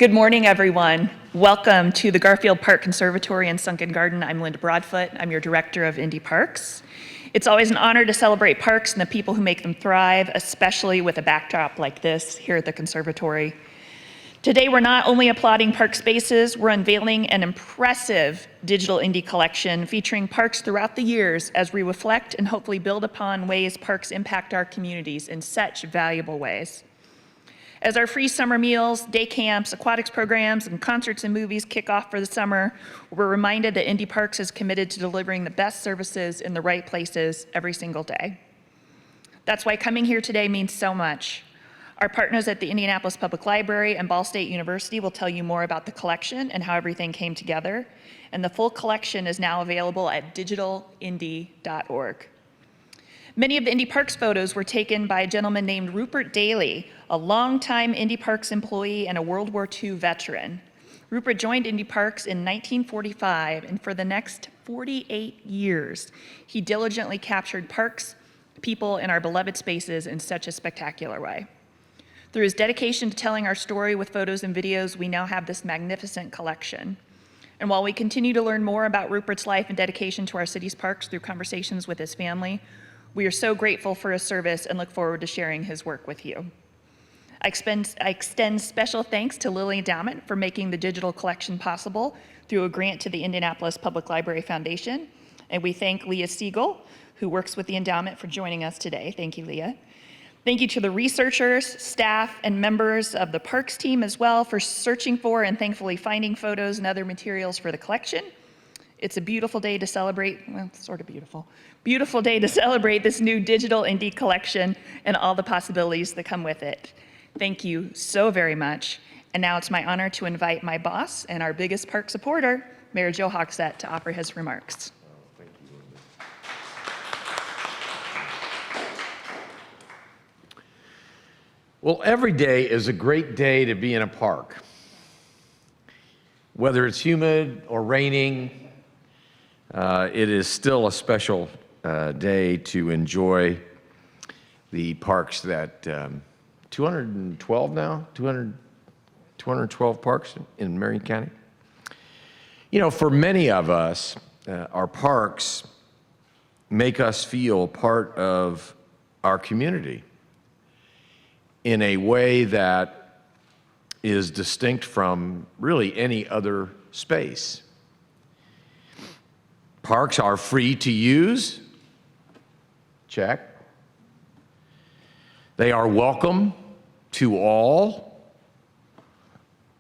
Good morning, everyone. Welcome to the Garfield Park Conservatory and Sunken Garden. I'm Linda Broadfoot. I'm your director of Indy Parks. It's always an honor to celebrate parks and the people who make them thrive, especially with a backdrop like this here at the Conservatory. Today, we're not only applauding park spaces, we're unveiling an impressive digital Indy collection featuring parks throughout the years as we reflect and hopefully build upon ways parks impact our communities in such valuable ways. As our free summer meals, day camps, aquatics programs, and concerts and movies kick off for the summer, we're reminded that Indy Parks is committed to delivering the best services in the right places every single day. That's why coming here today means so much. Our partners at the Indianapolis Public Library and Ball State University will tell you more about the collection and how everything came together. And the full collection is now available at digitalindy.org. Many of the Indy Parks photos were taken by a gentleman named Rupert Daly, a longtime Indy Parks employee and a World War II veteran. Rupert joined Indy Parks in 1945, and for the next 48 years, he diligently captured parks, people, and our beloved spaces in such a spectacular way. Through his dedication to telling our story with photos and videos, we now have this magnificent collection. And while we continue to learn more about Rupert's life and dedication to our city's parks through conversations with his family, we are so grateful for his service and look forward to sharing his work with you. I extend special thanks to Lily Endowment for making the digital collection possible through a grant to the Indianapolis Public Library Foundation. And we thank Leah Siegel, who works with the endowment, for joining us today. Thank you, Leah. Thank you to the researchers, staff, and members of the parks team as well for searching for and thankfully finding photos and other materials for the collection. It's a beautiful day to celebrate, well, sort of beautiful day to celebrate this new digital Indy collection and all the possibilities that come with it. Thank you so very much. And now it's my honor to invite my boss and our biggest park supporter, Mayor Joe Hogsett, to offer his remarks. Thank you, Linda. Well, every day is a great day to be in a park. Whether it's humid or raining, it is still a special day to enjoy the parks that 212 now, 212 parks in Marion County. You know, for many of us, our parks make us feel part of our community in a way that is distinct from really any other space. Parks are free to use. Check. They are welcome to all.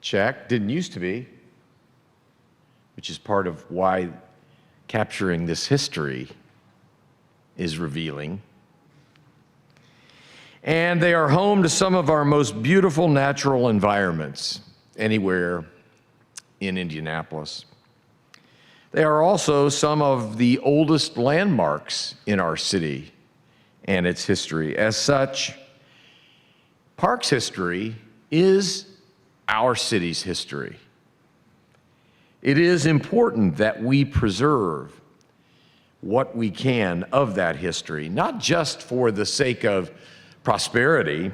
Check. Didn't used to be, which is part of why capturing this history is revealing. And they are home to some of our most beautiful natural environments anywhere in Indianapolis. They are also some of the oldest landmarks in our city and its history. As such, parks history is our city's history. It is important that we preserve what we can of that history, not just for the sake of prosperity,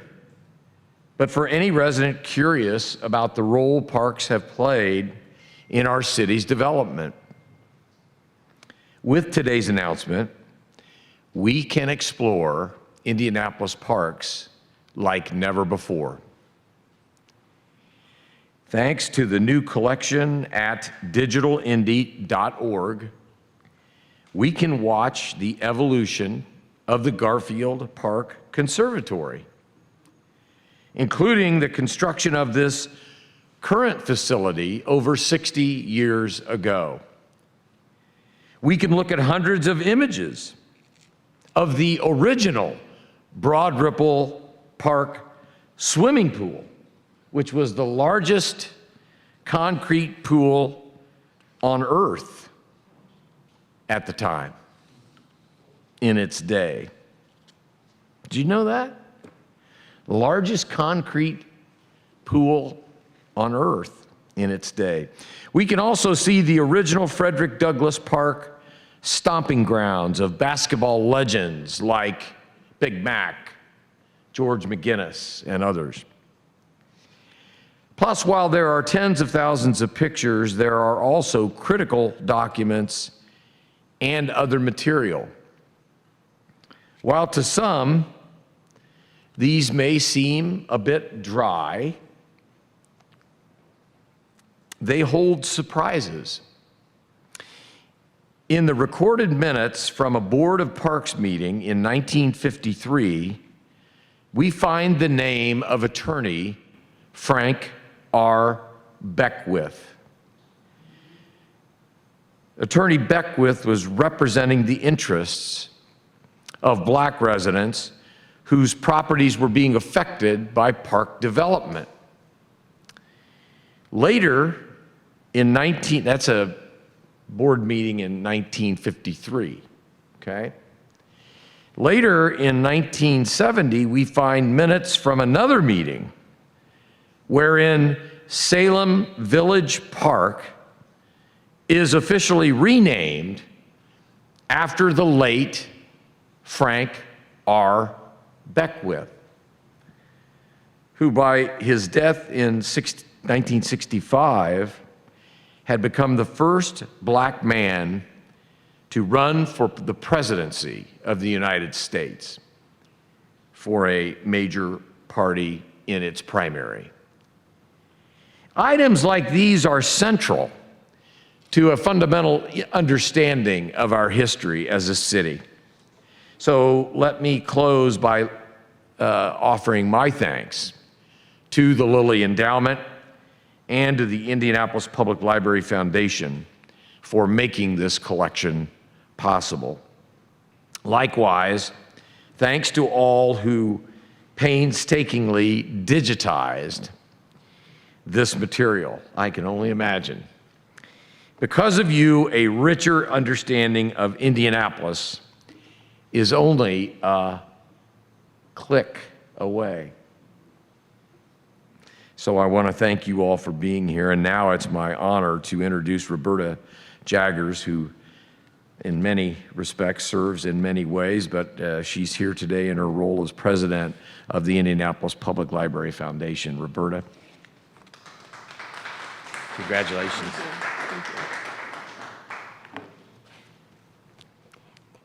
but for any resident curious about the role parks have played in our city's development. With today's announcement, we can explore Indianapolis parks like never before. Thanks to the new collection at digitalindy.org, we can watch the evolution of the Garfield Park Conservatory, including the construction of this current facility over 60 years ago. We can look at hundreds of images of the original Broad Ripple Park swimming pool, which was the largest concrete pool on Earth at the time, in its day. Did you know that? The largest concrete pool on Earth in its day. We can also see the original Frederick Douglass Park stomping grounds of basketball legends like Big Mac, George McGinnis, and others. Plus, while there are tens of thousands of pictures, there are also critical documents and other material. While to some, these may seem a bit dry, they hold surprises. In the recorded minutes from a Board of Parks meeting in 1953, we find the name of attorney Frank R. Beckwith. Attorney Beckwith was representing the interests of Black residents whose properties were being affected by park development. Later, that's a board meeting in 1953, okay? Later in 1970, we find minutes from another meeting wherein Salem Village Park is officially renamed after the late Frank R. Beckwith, who by his death in 1965 had become the first Black man to run for the presidency of the United States for a major party in its primary. Items like these are central to a fundamental understanding of our history as a city. So let me close by offering my thanks to the Lilly Endowment and to the Indianapolis Public Library Foundation for making this collection possible. Likewise, thanks to all who painstakingly digitized this material. I can only imagine. Because of you, a richer understanding of Indianapolis is only a click away. So I want to thank you all for being here, and now it's my honor to introduce Roberta Jaggers, who in many respects serves in many ways, but she's here today in her role as president of the Indianapolis Public Library Foundation. Roberta. Congratulations.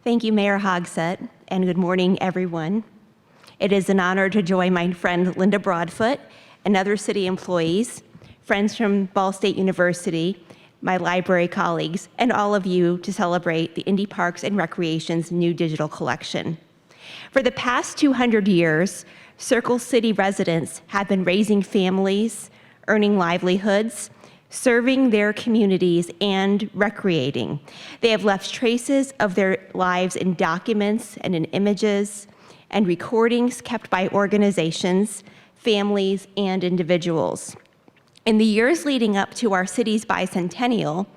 Thank you, Mayor Hogsett, and good morning, everyone. It is an honor to join my friend Linda Broadfoot and other city employees, friends from Ball State University, my library colleagues, and all of you to celebrate the Indy Parks and Recreation's new digital collection. For the past 200 years, Circle City residents have been raising families, earning livelihoods, serving their communities, and recreating. They have left traces of their lives in documents and in images and recordings kept by organizations, families, and individuals. In the years leading up to our city's bicentennial,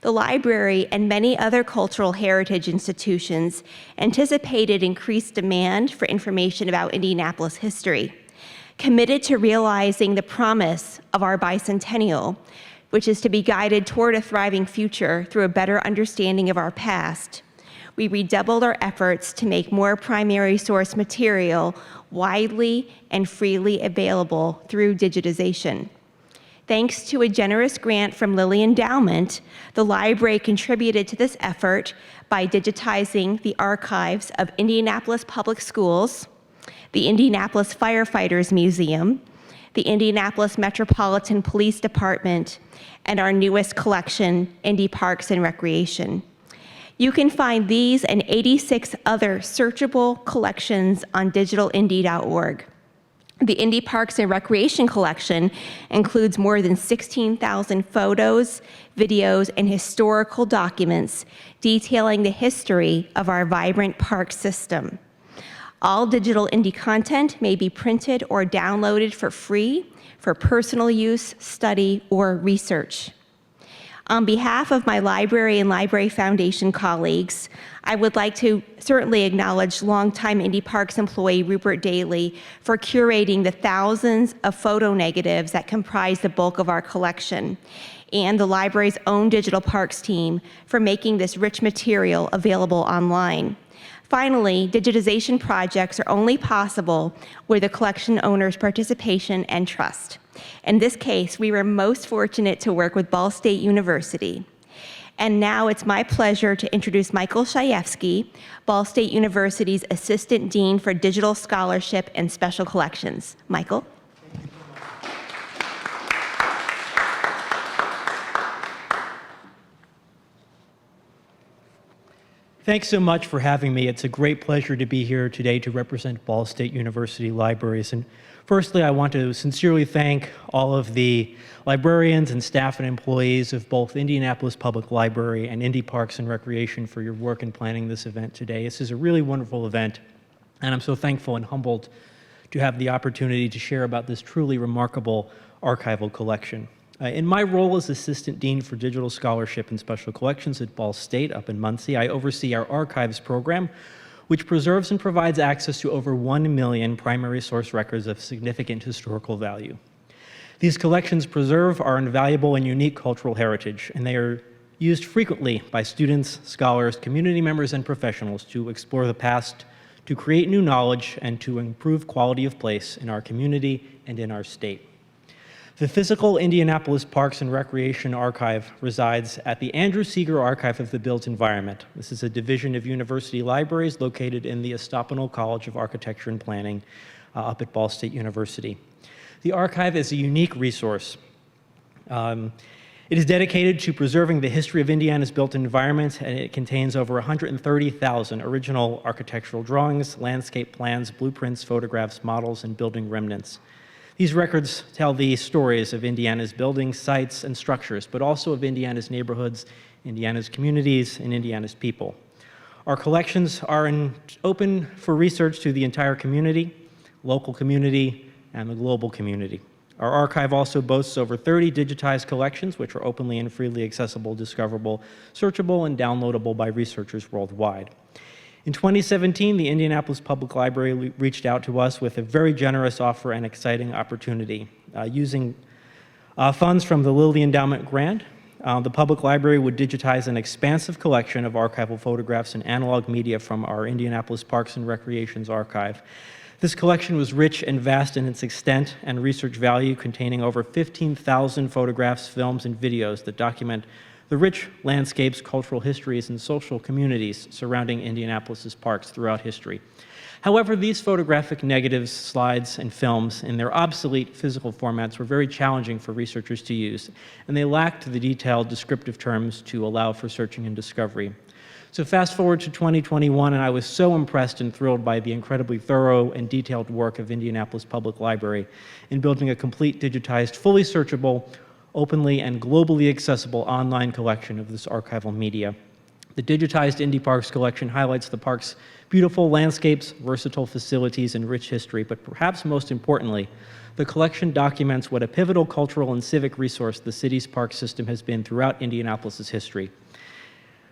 the library and many other cultural heritage institutions anticipated increased demand for information about Indianapolis history. Committed to realizing the promise of our bicentennial, which is to be guided toward a thriving future through a better understanding of our past, we redoubled our efforts to make more primary source material widely and freely available through digitization. Thanks to a generous grant from Lilly Endowment, the library contributed to this effort by digitizing the archives of Indianapolis Public Schools, the Indianapolis Firefighters Museum, the Indianapolis Metropolitan Police Department, and our newest collection, Indy Parks and Recreation. You can find these and 86 other searchable collections on digitalindy.org. The Indy Parks and Recreation collection includes more than 16,000 photos, videos, and historical documents detailing the history of our vibrant park system. All digital Indy content may be printed or downloaded for free for personal use, study, or research. On behalf of my library and Library Foundation colleagues, I would like to certainly acknowledge longtime Indy Parks employee Rupert Daly for curating the thousands of photo negatives that comprise the bulk of our collection, and the library's own digital parks team for making this rich material available online. Finally, digitization projects are only possible with the collection owner's participation and trust. In this case, we were most fortunate to work with Ball State University. And now it's my pleasure to introduce Michael Szajewski, Ball State University's Assistant Dean for Digital Scholarship and Special Collections. Michael? Thanks so much for having me. It's a great pleasure to be here today to represent Ball State University Libraries. And firstly, I want to sincerely thank all of the librarians and staff and employees of both Indianapolis Public Library and Indy Parks and Recreation for your work in planning this event today. This is a really wonderful event, and I'm so thankful and humbled to have the opportunity to share about this truly remarkable archival collection. In my role as Assistant Dean for Digital Scholarship and Special Collections at Ball State up in Muncie, I oversee our archives program, which preserves and provides access to over 1 million primary source records of significant historical value. These collections preserve our invaluable and unique cultural heritage, and they are used frequently by students, scholars, community members, and professionals to explore the past, to create new knowledge, and to improve quality of place in our community and in our state. The physical Indianapolis Parks and Recreation Archive resides at the Andrew Seeger Archive of the Built Environment. This is a division of university libraries located in the Asst College of Architecture and Planning up at Ball State University. The archive is a unique resource. It is dedicated to preserving the history of Indiana's built environment, and it contains over 130,000 original architectural drawings, landscape plans, blueprints, photographs, models, and building remnants. These records tell the stories of Indiana's buildings, sites, and structures, but also of Indiana's neighborhoods, Indiana's communities, and Indiana's people. Our collections are open for research to the entire community, local community, and the global community. Our archive also boasts over 30 digitized collections, which are openly and freely accessible, discoverable, searchable, and downloadable by researchers worldwide. In 2017, the Indianapolis Public Library reached out to us with a very generous offer and exciting opportunity. Using funds from the Lilly Endowment Grant, the public library would digitize an expansive collection of archival photographs and analog media from our Indianapolis Parks and Recreation's archive. This collection was rich and vast in its extent and research value, containing over 15,000 photographs, films, and videos that document the rich landscapes, cultural histories, and social communities surrounding Indianapolis's parks throughout history. However, these photographic negatives, slides, and films in their obsolete physical formats were very challenging for researchers to use, and they lacked the detailed descriptive terms to allow for searching and discovery. So fast forward to 2021, and I was so impressed and thrilled by the incredibly thorough and detailed work of Indianapolis Public Library in building a complete digitized, fully searchable, openly and globally accessible online collection of this archival media. The digitized Indy Parks collection highlights the park's beautiful landscapes, versatile facilities, and rich history, but perhaps most importantly, the collection documents what a pivotal cultural and civic resource the city's park system has been throughout Indianapolis's history.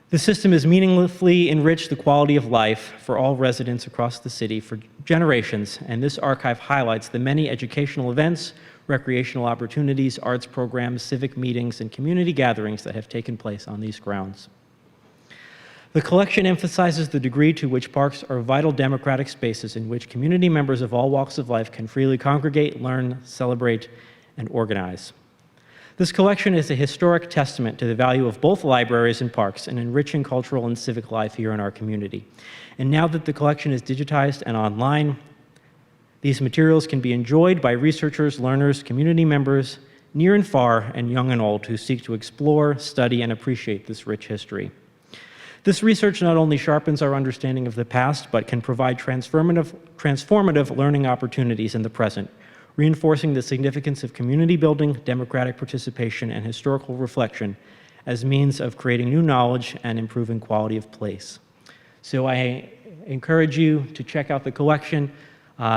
The system has meaningfully enriched the quality of life for all residents across the city for generations, and this archive highlights the many educational events, recreational opportunities, arts programs, civic meetings, and community gatherings that have taken place on these grounds. The collection emphasizes the degree to which parks are vital democratic spaces in which community members of all walks of life can freely congregate, learn, celebrate, and organize. This collection is a historic testament to the value of both libraries and parks in enriching cultural and civic life here in our community. And now that the collection is digitized and online, these materials can be enjoyed by researchers, learners, community members, near and far, and young and old, who seek to explore, study, and appreciate this rich history. This research not only sharpens our understanding of the past, but can provide transformative learning opportunities in the present, reinforcing the significance of community building, democratic participation, and historical reflection as means of creating new knowledge and improving quality of place. So I encourage you to check out the collection,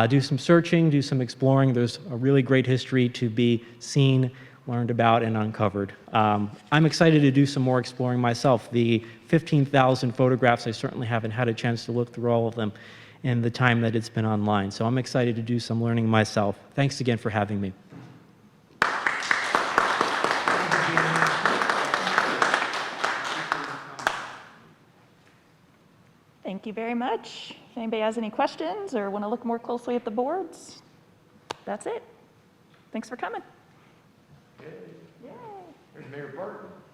do some searching, do some exploring. There's a really great history to be seen, learned about, and uncovered. I'm excited to do some more exploring myself. The 15,000 photographs, I certainly haven't had a chance to look through all of them in the time that it's been online. So I'm excited to do some learning myself. Thanks again for having me. Thank you very much. If anybody has any questions or want to look more closely at the boards, that's it. Thanks for coming. Mayor Barton.